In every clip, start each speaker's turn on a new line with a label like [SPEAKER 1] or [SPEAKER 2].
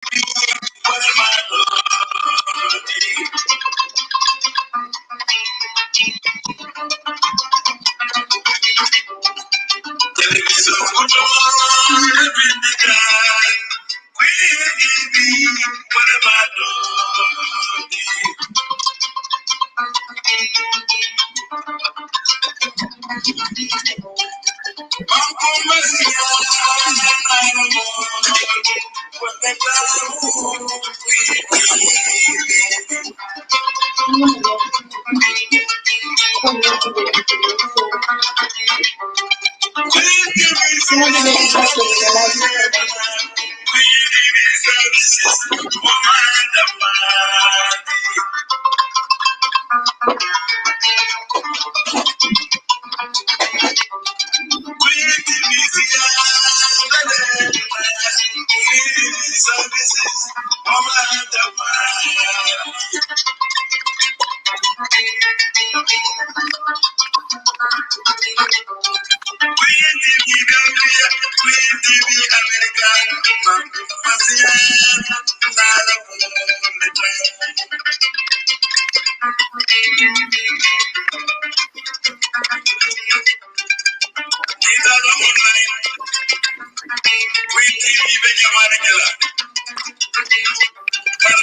[SPEAKER 1] What am I doing? Television control every day. We give what am I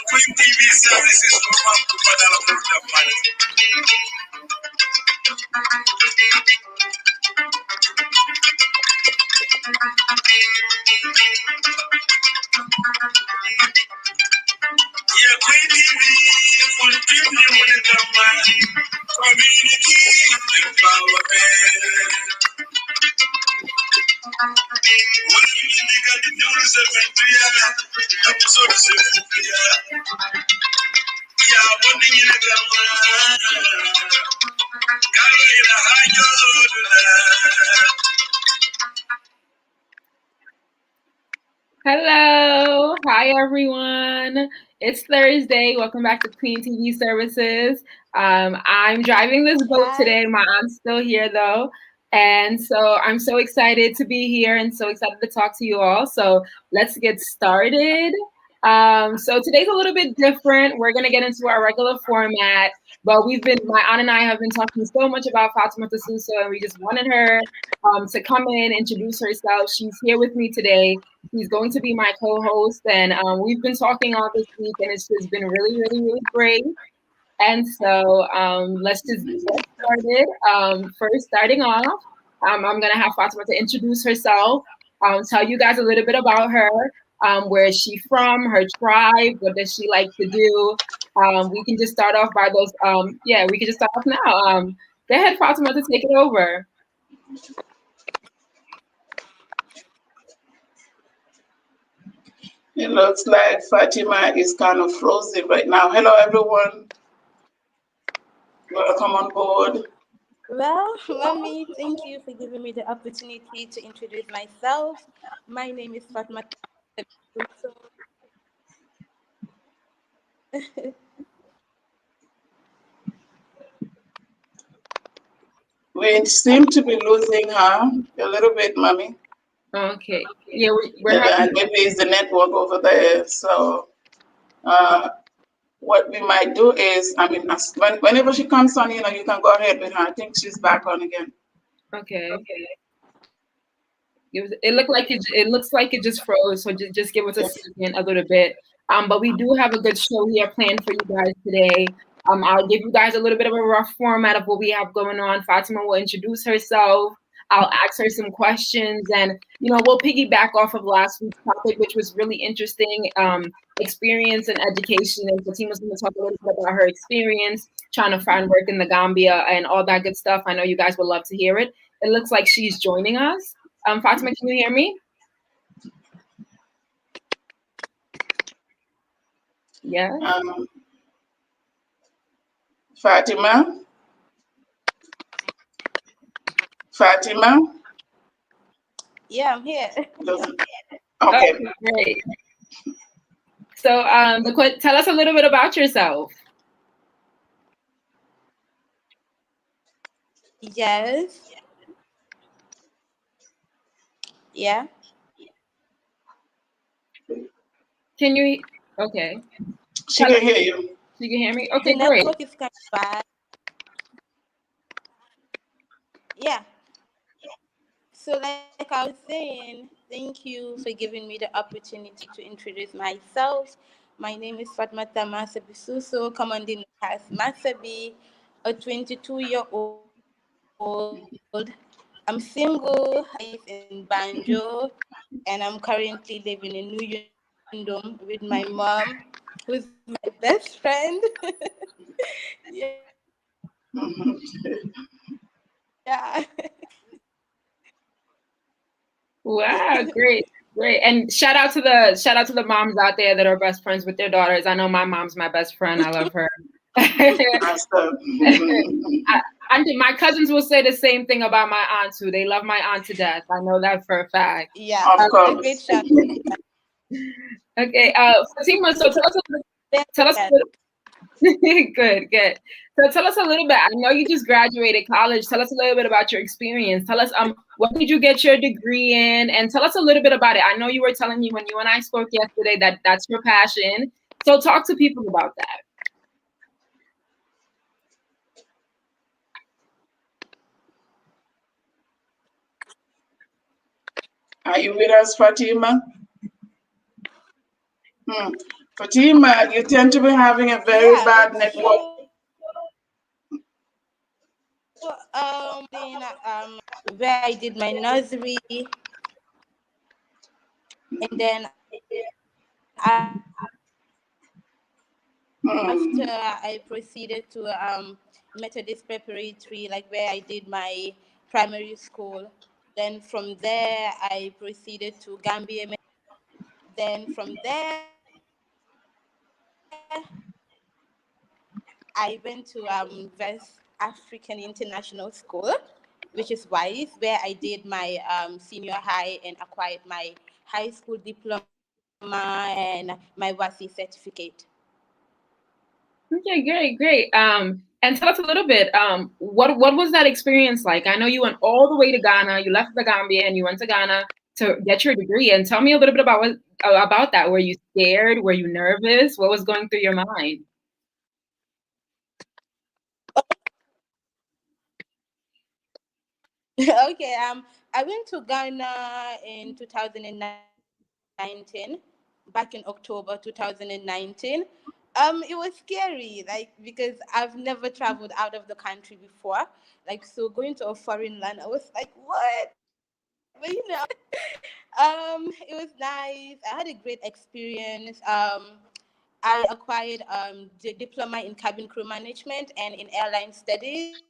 [SPEAKER 1] Queen TV services from Padala Money. Yeah, Queen TV full people with the money. Community empowerment. When you got the news of the episode of yeah, one thing in Hello. Hi, everyone. It's Thursday. Welcome back to Queen TV Services. I'm driving this boat today. My aunt's still here, though. And so I'm so excited to be here and so excited to talk to you all. So let's get started. So today's a little bit different. We're going to get into our regular format. But my aunt and I have been talking so much about Fatima Tasuso, and we just wanted her to come in, introduce herself. She's here with me today. She's going to be my co-host, and we've been talking all this week, and it's just been really, really, really great. And so let's just get started. First, starting off, I'm going to have Fatima to introduce herself, tell you guys a little bit about her, where is she from, her tribe, what does she like to do. We can just start off by those. We can just start off now. Go ahead, Fatima, to take it over.
[SPEAKER 2] It looks like Fatima is kind of frozen right now. Hello, everyone. Welcome on board.
[SPEAKER 3] Well, Mommy, thank you for giving me the opportunity to introduce myself. My name is Fatima.
[SPEAKER 2] We seem to be losing her a little bit, Mommy.
[SPEAKER 1] Okay. Yeah, we're having...
[SPEAKER 2] maybe it's the network over there. So what we might do is, whenever she comes on, you can go ahead with her. I think she's back on again.
[SPEAKER 1] Okay. It looks like it just froze. So just give us a second, a little bit. But we do have a good show here planned for you guys today. I'll give you guys a little bit of a rough format of what we have going on. Fatima will introduce herself. I'll ask her some questions, and we'll piggyback off of last week's topic, which was really interesting, experience and education. And Fatima's going to talk a little bit about her experience trying to find work in the Gambia and all that good stuff. I know you guys would love to hear it. It looks like she's joining us. Fatima, can you hear me? Yeah.
[SPEAKER 2] Fatima?
[SPEAKER 3] Yeah, I'm here.
[SPEAKER 2] Okay,
[SPEAKER 1] great. So, tell us a little bit about yourself.
[SPEAKER 3] Yes. Yeah.
[SPEAKER 1] Can you? Okay.
[SPEAKER 2] She can hear you.
[SPEAKER 1] You can hear me?
[SPEAKER 3] The
[SPEAKER 1] Okay, great.
[SPEAKER 3] network is kind of bad. Yeah. So, like I was saying, thank you for giving me the opportunity to introduce myself. My name is Fatmata Masabi Suso, commonly known as Masabi, a 22-year-old. I'm single, I live in Banjo, and I'm currently living in New Yundum with my mom, who's my best friend. Yeah.
[SPEAKER 1] Wow, great, great. And shout out to the moms out there that are best friends with their daughters. I know my mom's my best friend. I love her. My cousins will say the same thing about my aunt too. They love my aunt to death. I know that for a fact.
[SPEAKER 3] Yeah,
[SPEAKER 2] Of
[SPEAKER 3] a great
[SPEAKER 2] course.
[SPEAKER 3] shout.
[SPEAKER 1] Okay, Fatima, so tell us a little, good. So tell us a little bit. I know you just graduated college. Tell us a little bit about your experience. Tell us what did you get your degree in, and tell us a little bit about it. I know you were telling me when you and I spoke yesterday that that's your passion. So talk to people about that.
[SPEAKER 2] Are you with us, Fatima? Fatima, you tend to be having a very
[SPEAKER 3] Yeah,
[SPEAKER 2] bad network.
[SPEAKER 3] in where I did my nursery, and then after I proceeded to Methodist Preparatory, like where I did my primary school. Then from there, I proceeded to Gambia. Then from there, I went to West African International School, which is WISE, where I did my senior high and acquired my high school diploma and my WASI certificate.
[SPEAKER 1] Okay, great. And tell us a little bit. What was that experience like? I know you went all the way to Ghana. You left the Gambia and you went to Ghana to get your degree. And tell me a little bit about that. Were you scared? Were you nervous? What was going through your mind?
[SPEAKER 3] Okay, I went to Ghana in 2019, back in October 2019. It was scary, like because I've never traveled out of the country before. Like so going to a foreign land, I was like, what? But it was nice. I had a great experience. I acquired the diploma in cabin crew management and in airline studies.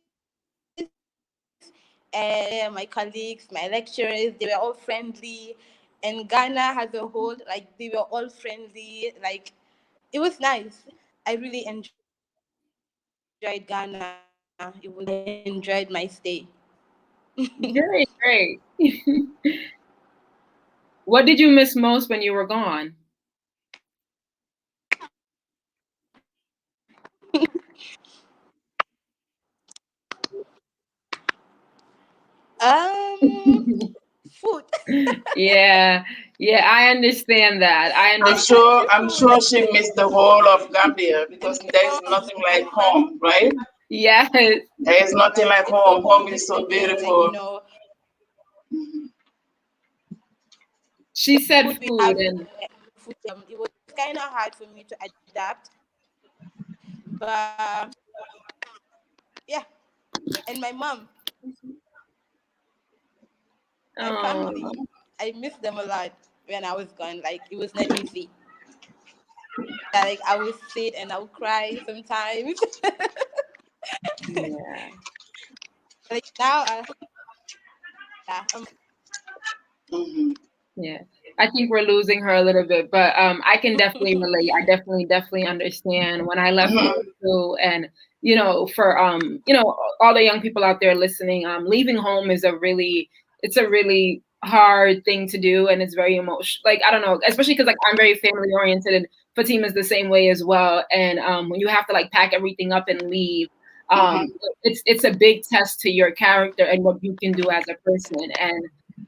[SPEAKER 3] And my colleagues, my lecturers, they were all friendly. And Ghana as a whole, like they were all friendly. Like it was nice. I really enjoyed Ghana. It was I enjoyed my stay.
[SPEAKER 1] Great. What did you miss most when you were gone?
[SPEAKER 3] Food.
[SPEAKER 1] Yeah, I understand that. I understand.
[SPEAKER 2] I'm sure she missed the whole of Gambia because there's nothing like home, right?
[SPEAKER 1] Yes.
[SPEAKER 2] There is nothing like
[SPEAKER 3] It's so
[SPEAKER 2] home. Home is so
[SPEAKER 3] complicated, like
[SPEAKER 2] beautiful.
[SPEAKER 1] She said
[SPEAKER 3] food we
[SPEAKER 1] food
[SPEAKER 3] have.
[SPEAKER 1] and
[SPEAKER 3] Food, it was kind of hard for me to adapt, but yeah. And my mom, my family, I miss them a lot when I was gone. Like it was not easy. Like I would sit and I would cry sometimes.
[SPEAKER 1] yeah.
[SPEAKER 3] Like now, yeah,
[SPEAKER 2] Mhm.
[SPEAKER 1] Yeah. I think we're losing her a little bit, but I can definitely relate. I definitely understand when I left
[SPEAKER 2] Mhm.
[SPEAKER 1] home too. And for all the young people out there listening, leaving home is it's a really hard thing to do, and it's very emotional. Like I don't know, especially because like I'm very family oriented, and Fatima's the same way as well. And when you have to like pack everything up and leave, um,
[SPEAKER 2] Mhm.
[SPEAKER 1] it's a big test to your character and what you can do as a person. And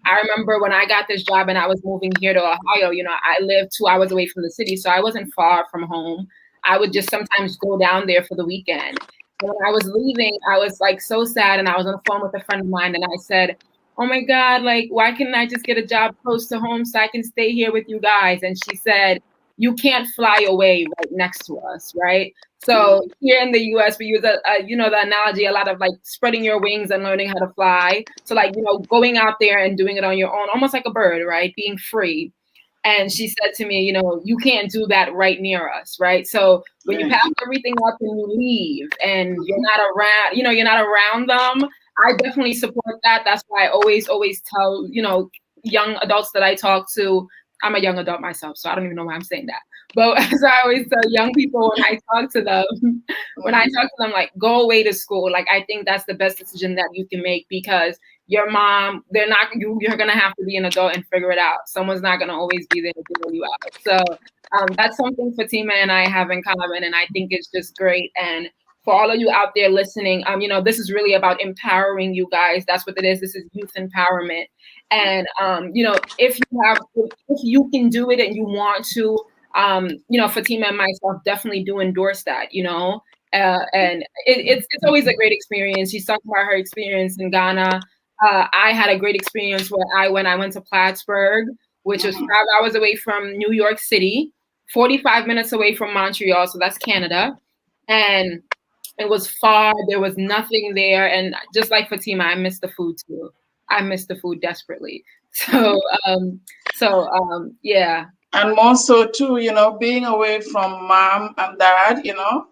[SPEAKER 1] I remember when I got this job and I was moving here to Ohio, I lived 2 hours away from the city, so I wasn't far from home. I would just sometimes go down there for the weekend. And when I was leaving, I was like so sad, and I was on the phone with a friend of mine, and I said, "Oh my God, like, why can't I just get a job close to home so I can stay here with you guys?" And she said, "You can't fly away right next to us, right?" So here in the U.S., we use the analogy a lot of like spreading your wings and learning how to fly. So like, going out there and doing it on your own, almost like a bird, right? Being free. And she said to me, you can't do that right near us, right? So when you pack everything up and you leave and you're not around, you're not around them, I definitely support that. That's why I always tell, young adults that I talk to, I'm a young adult myself, so I don't even know why I'm saying that. But as I always tell young people when I talk to them, like, go away to school. Like, I think that's the best decision that you can make, because your mom, you're going to have to be an adult and figure it out. Someone's not going to always be there to bail you out. So that's something Fatima and I have in common, and I think it's just great. And for all of you out there listening, this is really about empowering you guys. That's what it is. This is youth empowerment. And, if you can do it and you want to, Fatima and myself definitely do endorse that, and it's always a great experience. She's talking about her experience in Ghana. I had a great experience where I went to Plattsburgh, which was 5 hours away from New York City, 45 minutes away from Montreal. So that's Canada. And it was far. There was nothing there. And just like Fatima, I missed the food too. I missed the food desperately. So, yeah.
[SPEAKER 2] And more so too, being away from mom and dad,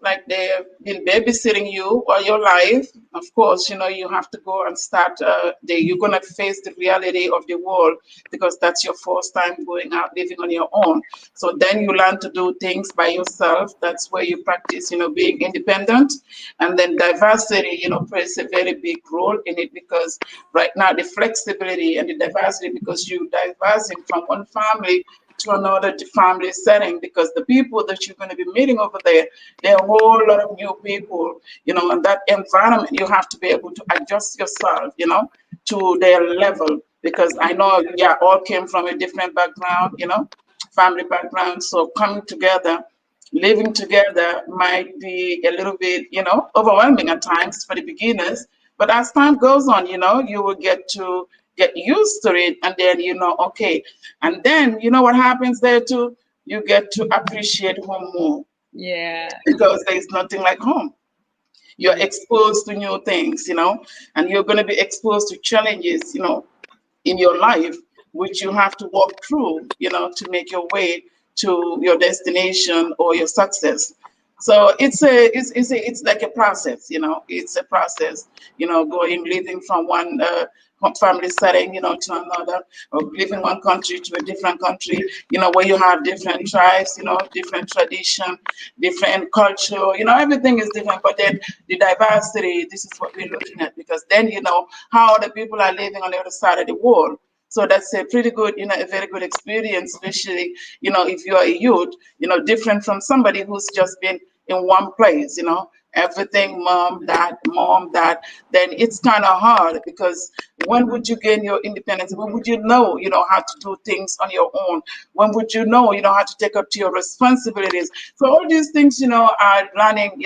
[SPEAKER 2] like they've been babysitting you all your life. Of course, you have to go and start. You're gonna face the reality of the world, because that's your first time going out living on your own. So then you learn to do things by yourself. That's where you practice, being independent. And then diversity, plays a very big role in it, because right now the flexibility and the diversity, because you diversing from one family to another family setting, because the people that you're going to be meeting over there, there are a whole lot of new people, and that environment, you have to be able to adjust yourself, to their level, because I know, yeah, all came from a different background, family background. So coming together, living together might be a little bit, overwhelming at times for the beginners. But as time goes on, you will get used to it, and then okay. And then what happens there too? You get to appreciate home more.
[SPEAKER 1] Yeah.
[SPEAKER 2] Because there's nothing like home. You're exposed to new things, and you're going to be exposed to challenges, in your life, which you have to walk through, to make your way to your destination or your success. So it's like a process, it's a process, going, living from one family setting, to another, or living one country to a different country, where you have different tribes, different tradition, different culture, everything is different. But then the diversity, this is what we're looking at, because then how other people are living on the other side of the world. So that's a pretty good, a very good experience, especially, if you're a youth, different from somebody who's just been in one place, everything mom, dad, then it's kind of hard, because when would you gain your independence? When would you know, how to do things on your own? When would you know, how to take up to your responsibilities? So all these things, are learning,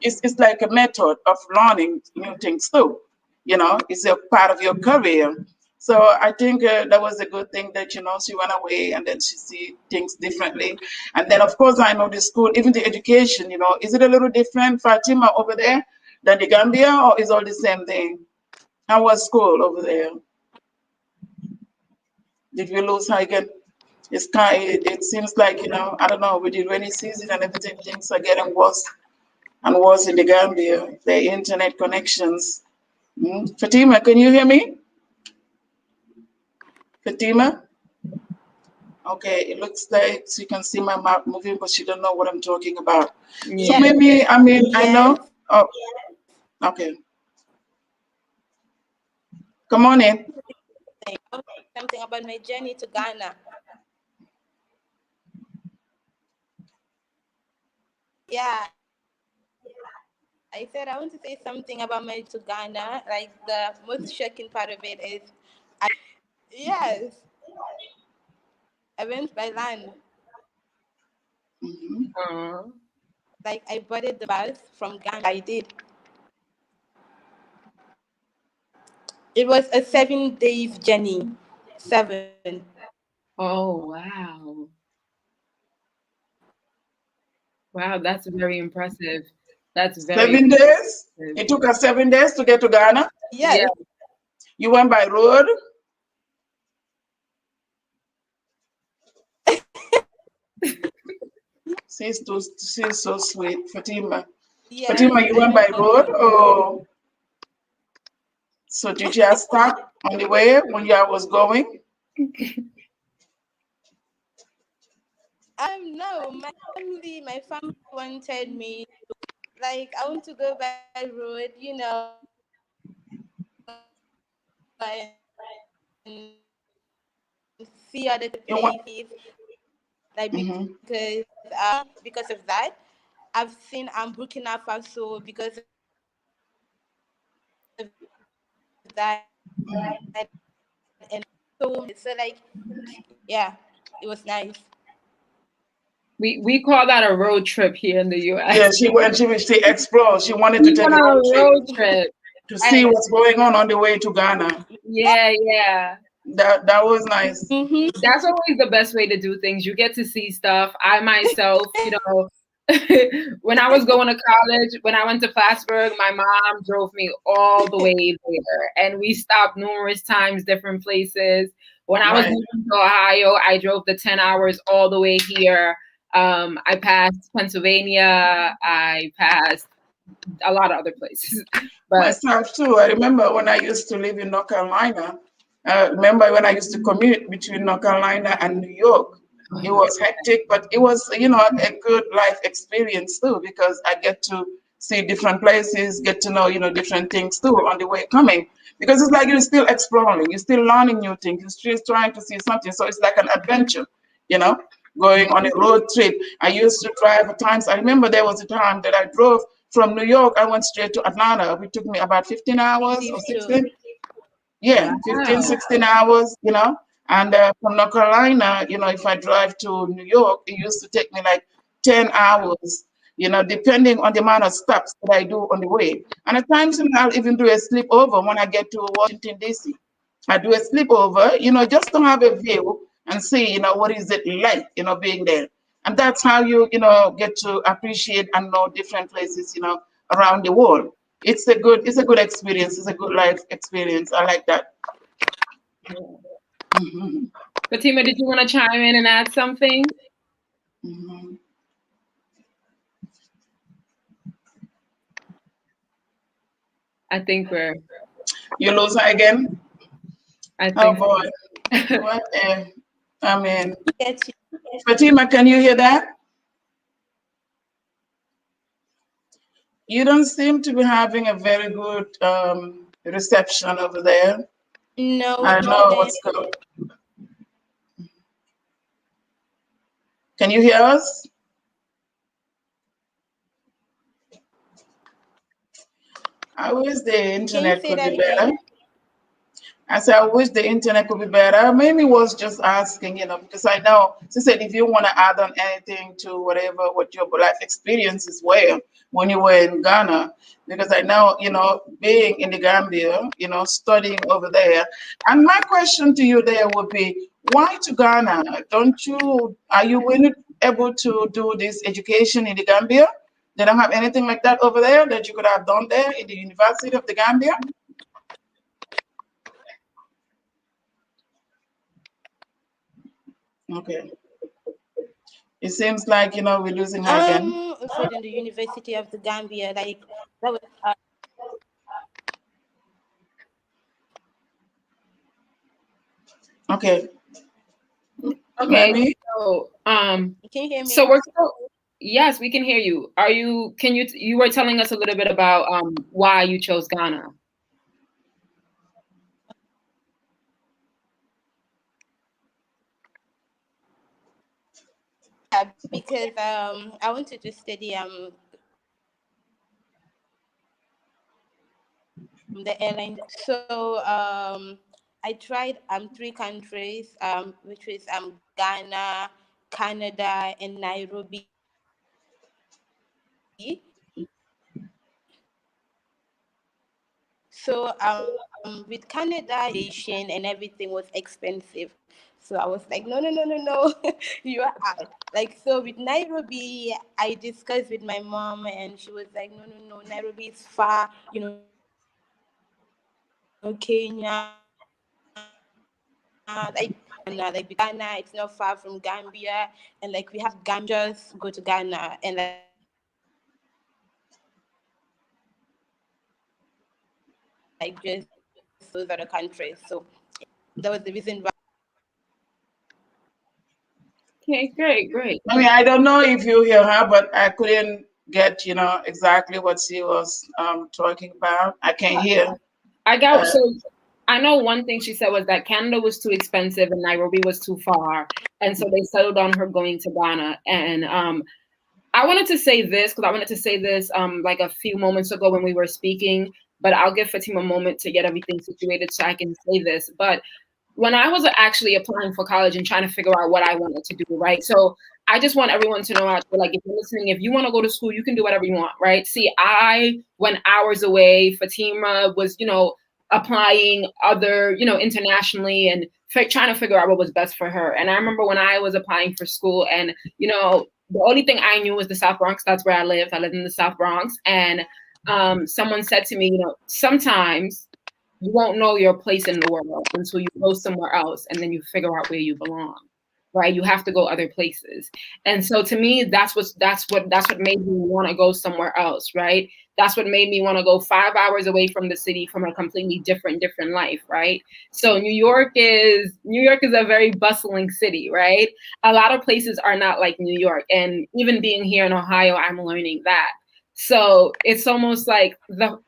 [SPEAKER 2] it's like a method of learning new things too. It's a part of your career. So I think that was a good thing that she went away, and then she see things differently. And then of course I know the school, even the education. Is it a little different, Fatima, over there than the Gambia, or is all the same thing? How was school over there? Did we lose her again? It seems like I don't know, with the rainy season and everything, things are getting worse and worse in the Gambia. The internet connections. Fatima, can you hear me? Fatima? Okay, it looks like you can see my mouth moving, but you don't know what I'm talking about.
[SPEAKER 1] Yeah.
[SPEAKER 2] So maybe, I know.
[SPEAKER 3] Yes.
[SPEAKER 2] Oh, okay. Come on in.
[SPEAKER 3] Something about my journey to Ghana. Yeah, I said I want to say something about my to Ghana. Like, the most shocking part of it is Yes, I went by land.
[SPEAKER 1] Uh,
[SPEAKER 3] Like I boarded the bus from Gambia. I did. It was a 7 days journey. 7.
[SPEAKER 1] oh, wow. Wow, that's very impressive. That's very
[SPEAKER 2] 7 days?
[SPEAKER 1] impressive.
[SPEAKER 2] It took us 7 days to get to Ghana.
[SPEAKER 1] Yeah.
[SPEAKER 3] Yes.
[SPEAKER 2] You went by road. She's so sweet, Fatima. Fatima,
[SPEAKER 3] Yes,
[SPEAKER 2] you
[SPEAKER 3] I
[SPEAKER 2] went by
[SPEAKER 3] went by
[SPEAKER 2] road,
[SPEAKER 3] road.
[SPEAKER 2] or so did you just stop on the way when you was going?
[SPEAKER 3] No, my family wanted me. Like I want to go by road, and see other
[SPEAKER 2] You went.
[SPEAKER 3] places. Like
[SPEAKER 2] Hmm.
[SPEAKER 3] because of that, I've seen Burkina Faso because of that, and so like yeah, it was nice.
[SPEAKER 1] We call that a road trip here in the
[SPEAKER 2] Yeah,
[SPEAKER 1] US.
[SPEAKER 2] she went. She explored. She wanted to
[SPEAKER 1] We
[SPEAKER 2] take
[SPEAKER 1] went
[SPEAKER 2] a
[SPEAKER 1] on
[SPEAKER 2] road
[SPEAKER 1] a
[SPEAKER 2] trip
[SPEAKER 1] road trip.
[SPEAKER 2] to see
[SPEAKER 1] And
[SPEAKER 2] what's going on the way to Ghana.
[SPEAKER 1] yeah, yeah.
[SPEAKER 2] That was nice.
[SPEAKER 3] Mm-hmm.
[SPEAKER 1] That's always the best way to do things. You get to see stuff. I myself, when I was going to college, when I went to Plattsburgh, my mom drove me all the way there. And we stopped numerous times, different places. When I was
[SPEAKER 2] Right.
[SPEAKER 1] moving to Ohio, I drove the 10 hours all the way here. I passed Pennsylvania. I passed a lot of other places. But
[SPEAKER 2] Myself too. I remember when I used to live in North Carolina. Remember when I used to commute between North Carolina and New York? It was hectic, but it was, a good life experience too, because I get to see different places, get to know, different things too on the way coming. Because it's like you're still exploring, you're still learning new things, you're still trying to see something. So it's like an adventure, you know, going on a road trip. I used to drive at times. I remember there was a time that I drove from New York. I went straight to Atlanta. It took me about 15 hours or
[SPEAKER 3] These two.
[SPEAKER 2] 16. Yeah, 15,
[SPEAKER 1] wow.
[SPEAKER 2] 16 hours, And from North Carolina, if I drive to New York, it used to take me like 10 hours, depending on the amount of stops that I do on the way. And at times, I'll even do a sleepover when I get to Washington, D.C. I do a sleepover, just to have a view and see, what is it like, being there. And that's how you, get to appreciate and know different places, around the world. It's a good experience. It's a good life experience. I like that. Mhm.
[SPEAKER 1] Fatima, did you want to chime in and add something?
[SPEAKER 2] Mhm.
[SPEAKER 1] I think we're,
[SPEAKER 2] You lose her again?
[SPEAKER 1] I
[SPEAKER 2] Oh
[SPEAKER 1] think
[SPEAKER 2] boy. What I mean,
[SPEAKER 3] Get you.
[SPEAKER 2] Fatima, can you hear that? You don't seem to be having a very good reception over there.
[SPEAKER 3] No,
[SPEAKER 2] I don't know what's going. Can you hear us? I wish the
[SPEAKER 3] can you
[SPEAKER 2] internet
[SPEAKER 3] say
[SPEAKER 2] could be
[SPEAKER 3] that
[SPEAKER 2] better.
[SPEAKER 3] again?
[SPEAKER 2] I said, I wish the internet could be better. Maybe was just asking, because I know she said if you want to add on anything to whatever what your life experiences were when you were in Ghana, because I know, being in the Gambia, studying over there. And my question to you there would be, why to Ghana? Are you willing, able to do this education in the Gambia? They don't have anything like that over there that you could have done there in the University of the Gambia? Okay. It seems like, we're losing her again.
[SPEAKER 3] Also in the University of the Gambia, like that was.
[SPEAKER 2] Okay. Let
[SPEAKER 1] okay.
[SPEAKER 2] me.
[SPEAKER 1] So,
[SPEAKER 3] Can you hear me?
[SPEAKER 1] so we're still, yes, we can hear you. You were telling us a little bit about why you chose Ghana.
[SPEAKER 3] Yeah, because I wanted to study the airline. So I tried 3 countries, which was Ghana, Canada, and Nairobi. So with Canada, accommodation and everything was expensive. So I was like, no, no, no, no, no, you are out. Like, so with Nairobi, I discussed with my mom, and she was like, no, no, no, Nairobi is far, Kenya, like Ghana, it's not far from Gambia, and like we have Gambia, just go to Ghana, and like just those other countries. So that was the reason why.
[SPEAKER 1] Okay, great, great.
[SPEAKER 2] I mean, I don't know if you hear her, but I couldn't get, exactly what she was talking about. I can't hear.
[SPEAKER 1] I got so I know one thing she said was that Canada was too expensive and Nairobi was too far, and so they settled on her going to Ghana. And I wanted to say this because I wanted to say this like a few moments ago when we were speaking, but I'll give Fatima a moment to get everything situated so I can say this. But when I was actually applying for college and trying to figure out what I wanted to do, right? So I just want everyone to know out there, like, if you're listening, if you want to go to school, you can do whatever you want, right? See, I went hours away. Fatima was, applying other, internationally and trying to figure out what was best for her. And I remember when I was applying for school and, the only thing I knew was the South Bronx. That's where I lived. I lived in the South Bronx. And someone said to me, sometimes you won't know your place in the world until you go somewhere else and then you figure out where you belong, right? You have to go other places. And so to me, that's what made me want to go somewhere else, right? That's what made me want to go 5 hours away from the city, from a completely different life, right? So New York is a very bustling city, right? A lot of places are not like New York. And even being here in Ohio, I'm learning that. So it's almost like the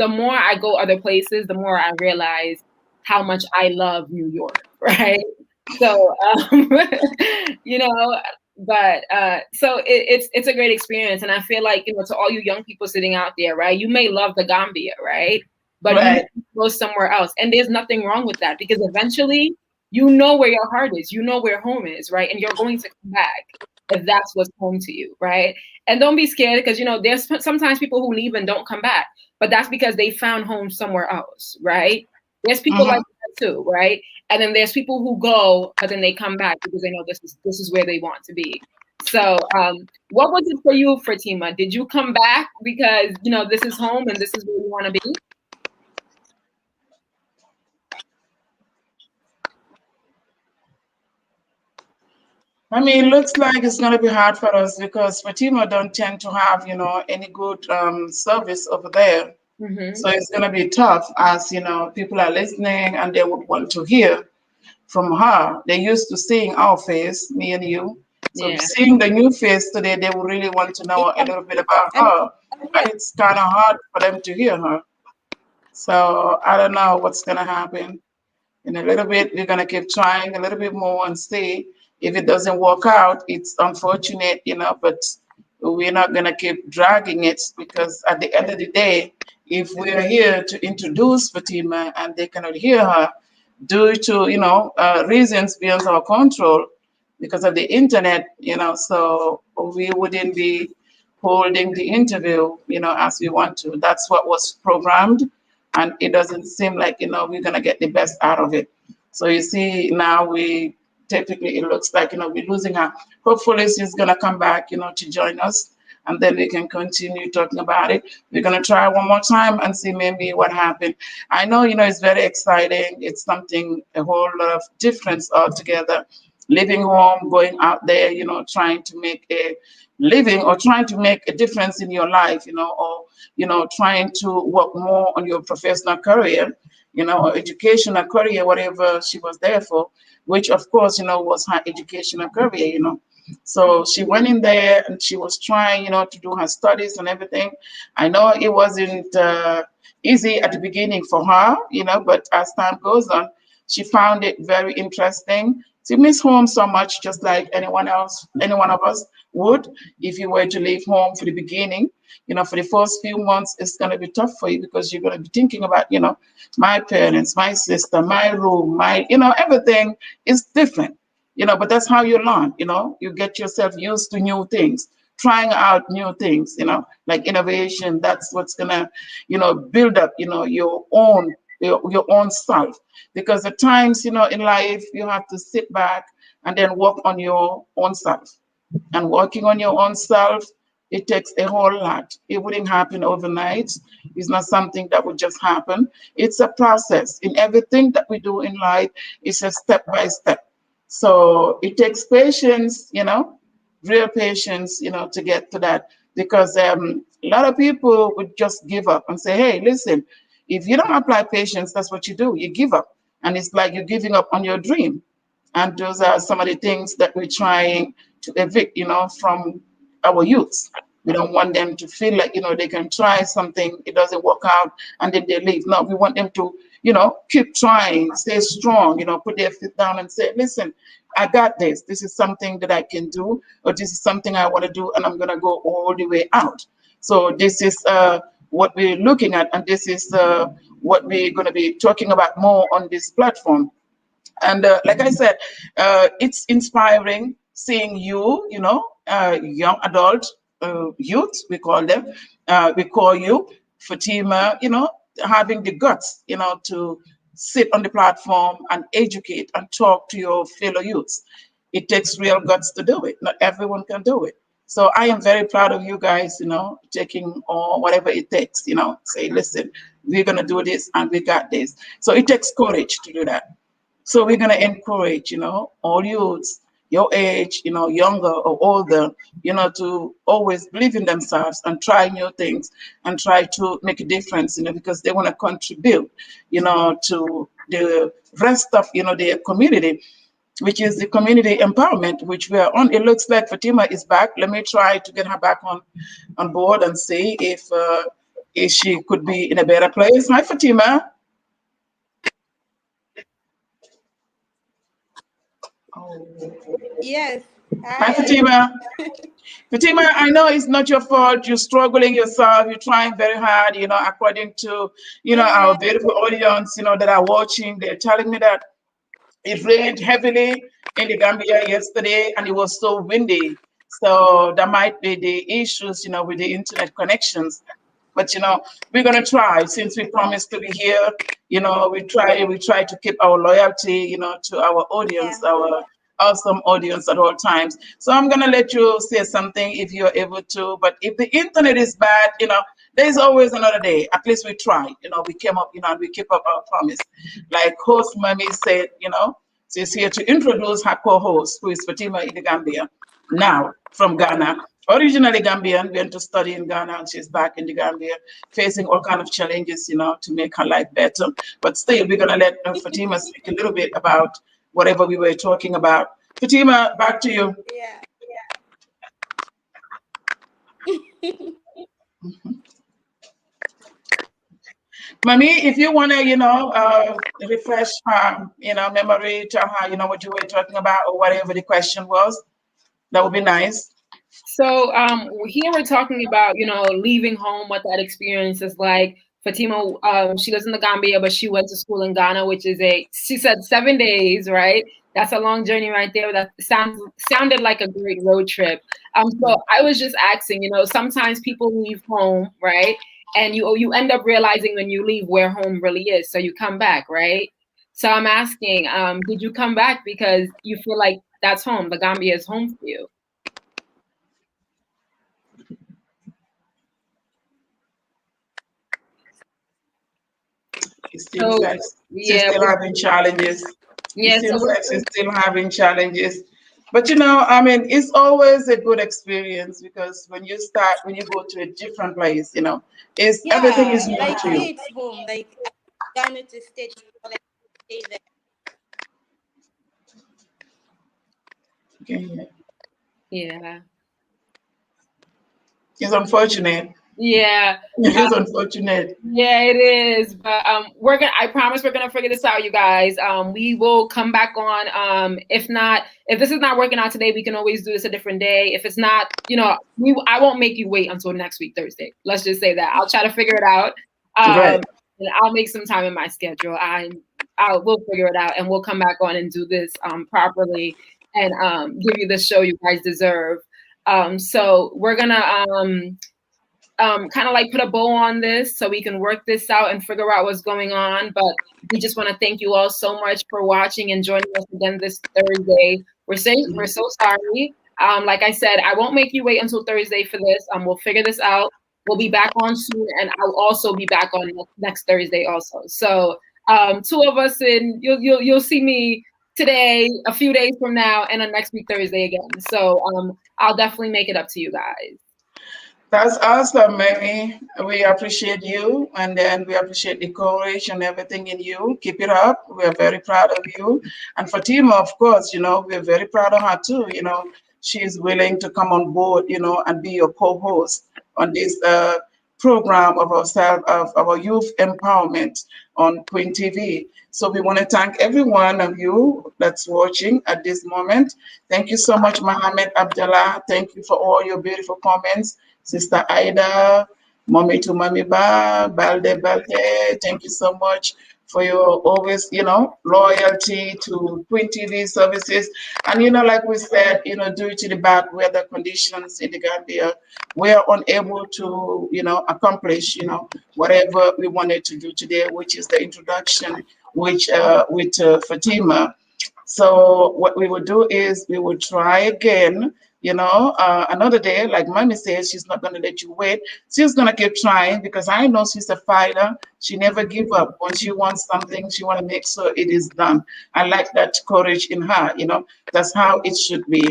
[SPEAKER 1] more I go other places, the more I realize how much I love New York, right? So, but so it's a great experience. And I feel like, to all you young people sitting out there, right, you may love the Gambia, right? But
[SPEAKER 2] Right.
[SPEAKER 1] you need to go somewhere else. And there's nothing wrong with that because eventually you know where your heart is, you know where home is, right? And you're going to come back if that's what's home to you, right? And don't be scared because, there's sometimes people who leave and don't come back, but that's because they found home somewhere else, right? There's people like that too, right? And then there's people who go, but then they come back because they know this is where they want to be. So what was it for you, Fatima? Did you come back because, this is home and this is where you want to be?
[SPEAKER 2] I mean, it looks like it's going to be hard for us because Fatima don't tend to have, any good service over there. So it's going to be tough as, people are listening and they would want to hear from her. They used to seeing our face, me and you. So seeing the new face today, they would really want to know a little bit about her. And it's kind of hard for them to hear her. So I don't know what's going to happen. In a little bit, we're going to keep trying a little bit more and see. If it doesn't work out, it's unfortunate, but we're not going to keep dragging it because at the end of the day, if we are here to introduce Fatima and they cannot hear her due to, reasons beyond our control because of the internet, so we wouldn't be holding the interview, as we want to. That's what was programmed. And it doesn't seem like, we're going to get the best out of it. So you see, now typically it looks like, we're losing her. Hopefully she's going to come back, to join us. And then we can continue talking about it. We're going to try one more time and see maybe what happened. I know, it's very exciting. It's something, a whole lot of difference altogether. Living home, going out there, trying to make a living or trying to make a difference in your life, or, trying to work more on your professional career, or educational career, whatever she was there for, which of course, was her educational career, So she went in there and she was trying, to do her studies and everything. I know it wasn't easy at the beginning for her, but as time goes on, she found it very interesting. She missed home so much, just like anyone else, any one of us would if you were to leave home for the beginning. For the first few months, it's going to be tough for you because you're going to be thinking about, my parents, my sister, my room, everything is different, but that's how you learn, you get yourself used to new things, trying out new things, like innovation. That's what's going to, build up, your own self. Because at times, in life, you have to sit back and then work on your own self. And working on your own self, it takes a whole lot. It wouldn't happen overnight. It's not something that would just happen. It's a process. In everything that we do in life, it's a step by step. So it takes patience, real patience, to get to that. Because a lot of people would just give up and say, hey, listen, if you don't apply patience, that's what you do. You give up. And it's like you're giving up on your dream. And those are some of the things that we're trying to evict, from our youths. We don't want them to feel like, they can try something, it doesn't work out, and then they leave. No, we want them to, keep trying, stay strong, put their feet down and say, listen, I got this. This is something that I can do, or this is something I want to do, and I'm going to go all the way out. So this is what we're looking at, and this is what we're going to be talking about more on this platform. And like I said, it's inspiring seeing you, young adult youth, we call them. We call you, Fatima, having the guts, to sit on the platform and educate and talk to your fellow youths. It takes real guts to do it. Not everyone can do it. So I am very proud of you guys, taking on whatever it takes, say, listen, we're going to do this and we got this. So it takes courage to do that. So we're going to encourage, all youths, your age, younger or older, to always believe in themselves and try new things and try to make a difference, because they want to contribute, to the rest of, their community, which is the community empowerment, which we are on. It looks like Fatima is back. Let me try to get her back on board and see if she could be in a better place. Hi, Fatima.
[SPEAKER 3] Yes.
[SPEAKER 2] Hi,
[SPEAKER 3] Hi.
[SPEAKER 2] Fatima. Fatima, I know it's not your fault. You're struggling yourself. You're trying very hard, according to, our
[SPEAKER 3] Yeah.
[SPEAKER 2] beautiful audience, that are watching. They're telling me that it rained heavily in the Gambia yesterday and it was so windy. So that might be the issues, with the internet connections. But we're gonna try since we promised to be here. We try to keep our loyalty, to our
[SPEAKER 3] Yeah.
[SPEAKER 2] audience, our awesome audience at all times. So I'm gonna let you say something if you're able to. But if the internet is bad, there's always another day. At least we try. We came up, and we keep up our promise. Like host Mami said, she's here to introduce her co-host, who is Fatima in the Gambia, now from Ghana. Originally Gambian, went to study in Ghana, and she's back in the Gambia, facing all kind of challenges, to make her life better. But still, we're gonna let Fatima speak a little bit about whatever we were talking about. Fatima, back to you.
[SPEAKER 3] Yeah.
[SPEAKER 2] Mami, if you wanna, refresh her, memory, tell her, what you were talking about or whatever the question was, that would be nice.
[SPEAKER 1] So here we're talking about, leaving home, what that experience is like. Fatima, she lives in the Gambia, but she went to school in Ghana, which is she said 7 days, right? That's a long journey right there. That sounded like a great road trip. So I was just asking, sometimes people leave home, right? And you end up realizing when you leave where home really is. So you come back, right? So I'm asking, did you come back because you feel like that's home? The Gambia is home for you?
[SPEAKER 2] It seems
[SPEAKER 1] So
[SPEAKER 2] like she's
[SPEAKER 1] yeah,
[SPEAKER 2] still having challenges. It
[SPEAKER 1] yeah. So
[SPEAKER 2] seems
[SPEAKER 1] we're
[SPEAKER 2] like she's still having challenges. But I mean, it's always a good experience because when you go to a different place, it's everything is
[SPEAKER 3] Yeah.
[SPEAKER 2] new
[SPEAKER 3] Like
[SPEAKER 2] to
[SPEAKER 3] here
[SPEAKER 2] you.
[SPEAKER 3] it's home. Like Ghana to stay, so like stay there.
[SPEAKER 2] Okay.
[SPEAKER 1] yeah.
[SPEAKER 2] It's unfortunate.
[SPEAKER 1] Yeah.
[SPEAKER 2] It is unfortunate.
[SPEAKER 1] Yeah, it is. But I promise we're gonna figure this out, you guys. We will come back on. If this is not working out today, we can always do this a different day. If it's not, I won't make you wait until next week, Thursday. Let's just say that. I'll try to figure it out.
[SPEAKER 2] Right.
[SPEAKER 1] And I'll make some time in my schedule. We'll figure it out and we'll come back on and do this properly and give you the show you guys deserve. So we're gonna kind of like put a bow on this so we can work this out and figure out what's going on. But we just want to thank you all so much for watching and joining us again this Thursday. We're so sorry. Like I said, I won't make you wait until Thursday for this. We'll figure this out. We'll be back on soon, and I'll also be back on next Thursday also. So two of us, and you'll see me today, a few days from now, and on next week Thursday again. So I'll definitely make it up to you guys.
[SPEAKER 2] That's awesome, Mary. We appreciate you, and then we appreciate the courage and everything in you. Keep it up. We're very proud of you. And Fatima, of course, we're very proud of her too. She's willing to come on board, and be your co-host on this program of our youth empowerment on Queen TV. So we want to thank every one of you that's watching at this moment. Thank you so much, Mohammed Abdallah. Thank you for all your beautiful comments. Sister Ida, Mommy to Mommy Ba, Balde Balde, thank you so much for your always, loyalty to Queen TV services. And, like we said, due to the bad weather conditions in the Gambia, we are unable to, accomplish, whatever we wanted to do today, which is the introduction, with Fatima. So what we would do is we would try again, another day. Like Mommy says, she's not going to let you wait. She's going to keep trying because I know she's a fighter. She never give up. When she wants something, she want to make sure it is done. I like that courage in her, that's how it should be.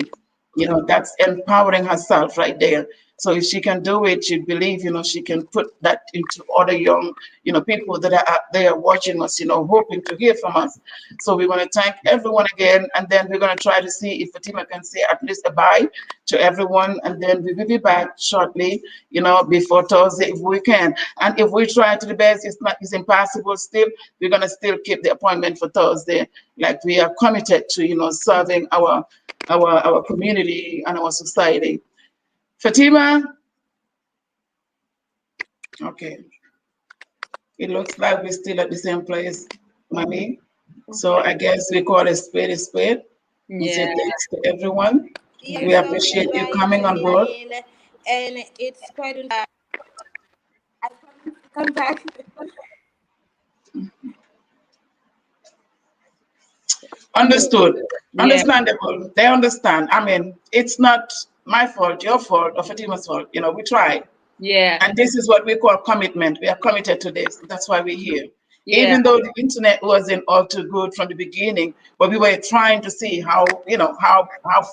[SPEAKER 2] That's empowering herself right there. So if she can do it, she believe, she can put that into other young, people that are out there watching us, hoping to hear from us. So we want to thank everyone again. And then we're going to try to see if Fatima can say at least a bye to everyone. And then we will be back shortly, before Thursday if we can. And if we try to the best, it's impossible still, we're going to still keep the appointment for Thursday. Like we are committed to, serving our community and our society. Fatima? Okay. It looks like we're still at the same place, Mommy. So I guess we call a spade a spade. We say thanks to everyone.
[SPEAKER 3] Yeah,
[SPEAKER 2] We appreciate you coming on board.
[SPEAKER 3] And it's quite I come back.
[SPEAKER 2] Understood.
[SPEAKER 1] Yeah.
[SPEAKER 2] Understandable. They understand. I mean, it's not my fault, your fault, or Fatima's fault. We tried.
[SPEAKER 1] Yeah.
[SPEAKER 2] And this is what we call commitment. We are committed to this. That's why we're here.
[SPEAKER 1] Yeah.
[SPEAKER 2] Even though the internet wasn't all too good from the beginning, but we were trying to see how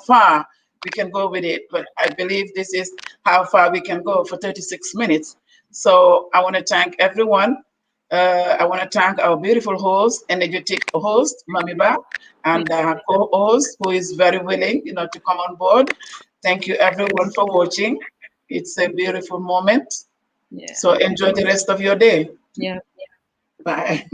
[SPEAKER 2] far we can go with it. But I believe this is how far we can go for 36 minutes. So I want to thank everyone. I want to thank our beautiful host, energetic host, Mami Ba, and our co-host, who is very willing, to come on board. Thank you, everyone, for watching. It's a beautiful moment. Yeah. So enjoy the rest of your day.
[SPEAKER 1] Yeah.
[SPEAKER 2] Bye.